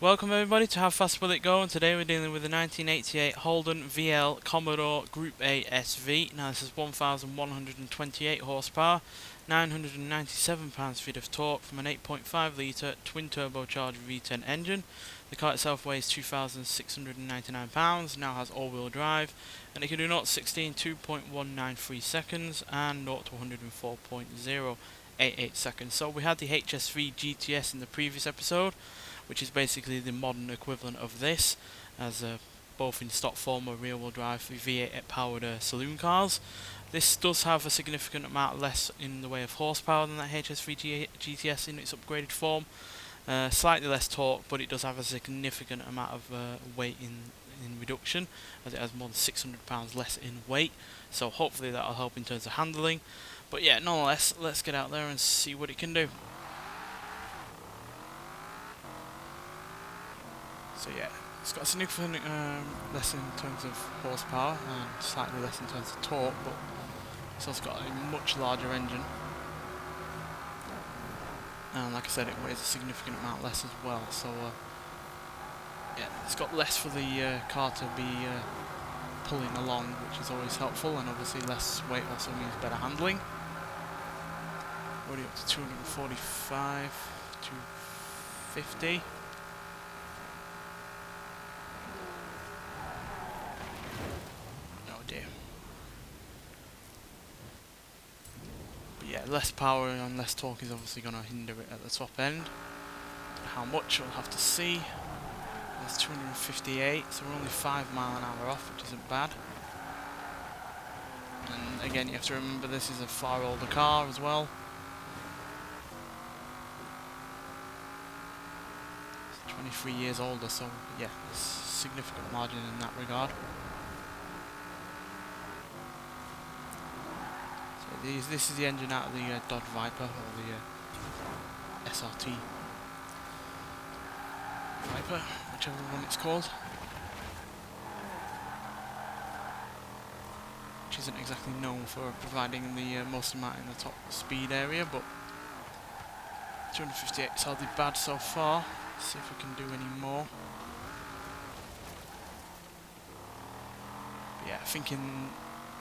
Welcome everybody to How Fast Will It Go, and today we're dealing with the 1988 Holden VL Commodore Group A SV. Now this is 1128 horsepower, 997 pounds-feet of torque from an 8.5 litre twin turbocharged V10 engine. The car itself weighs 2,699 pounds, now has all-wheel drive, and it can do 0 to 60 in 2.193 seconds and 0 to 104.088 seconds. So we had the HSV GTS in the previous episode, which is basically the modern equivalent of this, as both in stock form or rear-wheel drive V8 powered saloon cars. This does have a significant amount less in the way of horsepower than that HSV GTS in its upgraded form. Slightly less torque, but it does have a significant amount of weight in reduction, as it has more than 600 pounds less in weight. So hopefully that'll help in terms of handling. But yeah, nonetheless, let's get out there and see what it can do. So yeah, it's got a significant less in terms of horsepower and slightly less in terms of torque, but it's also got a much larger engine. And like I said, it weighs a significant amount less as well. So yeah, it's got less for the car to be pulling along, which is always helpful, and obviously less weight also means better handling. Already up to 245, 250. Yeah, less power and less torque is obviously going to hinder it at the top end. How much we'll have to see. That's 258, so we're only 5 miles an hour off, which isn't bad. And again, you have to remember this is a far older car as well. It's 23 years older, so yeah, there's significant margin in that regard. This is the engine out of the Dodge Viper, or the SRT Viper, whichever one it's called. Which isn't exactly known for providing the most amount in the top speed area, but 258 is hardly bad so far. Let's see if we can do any more. But yeah, I think in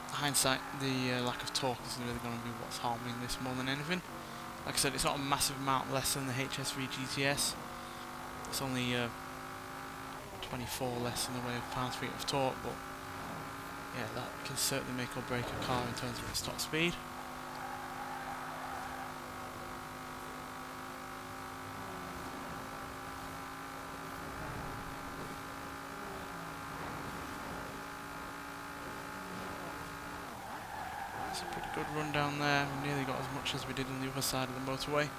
hindsight, the lack of torque is really going to be what's harming this more than anything. Like I said, it's not a massive amount less than the HSV GTS. It's only 24 less in the way of pounds-feet of torque, but yeah, that can certainly make or break a car in terms of its top speed. It's a pretty good run down there. We nearly got as much as we did on the other side of the motorway.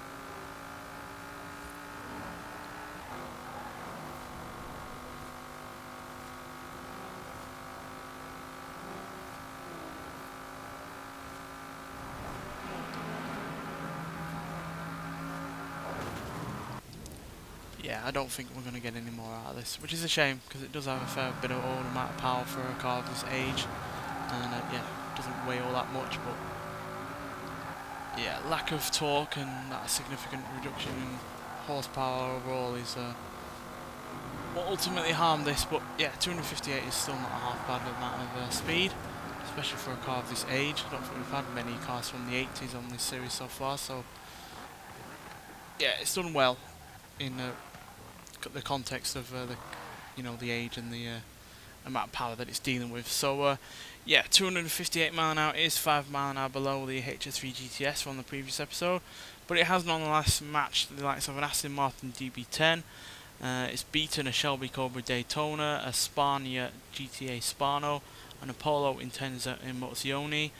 Yeah, I don't think we're going to get any more out of this, which is a shame, because it does have a fair bit of old amount of power for a car of this age, and yeah, it doesn't weigh all that much, but yeah, lack of torque and that significant reduction in horsepower overall is what ultimately harmed this. But yeah, 258 is still not a half bad amount of speed, especially for a car of this age. I don't think we've had many cars from the 80s on this series so far, so yeah, it's done well in the context of the age and the amount of power that it's dealing with. So yeah, 258 mile an hour is 5 mile an hour below the HSV GTS from the previous episode, but it has nonetheless matched the likes of an Aston Martin DB10. It's beaten a Shelby Cobra Daytona, a Spania GTA Spano, an Apollo Intenza Emozioni,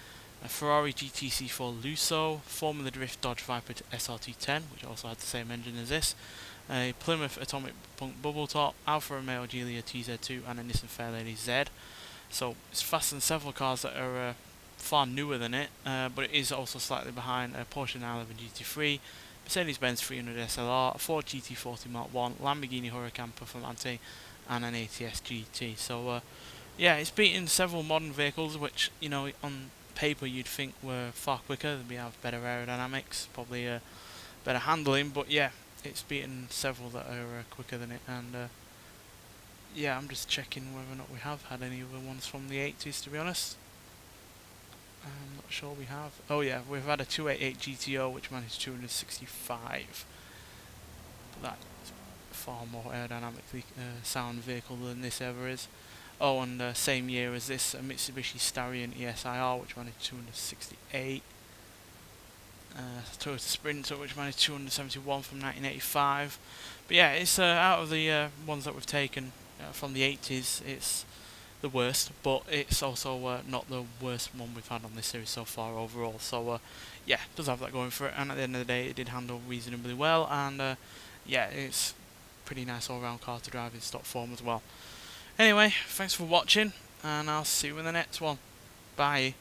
a Ferrari GTC4 Lusso, Formula Drift Dodge Viper SRT10, which also had the same engine as this, a Plymouth Atomic Punk Bubble Top, Alfa Romeo Giulia TZ2, and a Nissan Fairlady Z. So it's faster than several cars that are far newer than it, but it is also slightly behind a Porsche 911 GT3, Mercedes-Benz 300 SLR, a Ford GT40 Mark 1, Lamborghini Huracan Performante, and an ATS GT. So yeah, it's beaten several modern vehicles, which on paper you'd think were far quicker. They'd have better aerodynamics, probably better handling, but yeah, it's beaten several that are quicker than it, and yeah, I'm just checking whether or not we have had any other ones from the 80s, to be honest. I'm not sure we have. Oh yeah, we've had a 288 GTO which managed 265. But that's far more aerodynamically sound vehicle than this ever is. Oh, and same year as this, a Mitsubishi Starion ESIR which managed 268. Toyota Sprinter which managed 271 from 1985. But yeah, it's out of the ones that we've taken from the 80s, it's the worst, but it's also not the worst one we've had on this series so far overall. So yeah, it does have that going for it, and at the end of the day it did handle reasonably well, and yeah, it's a pretty nice all-round car to drive in stock form as well. Anyway, thanks for watching, and I'll see you in the next one. Bye.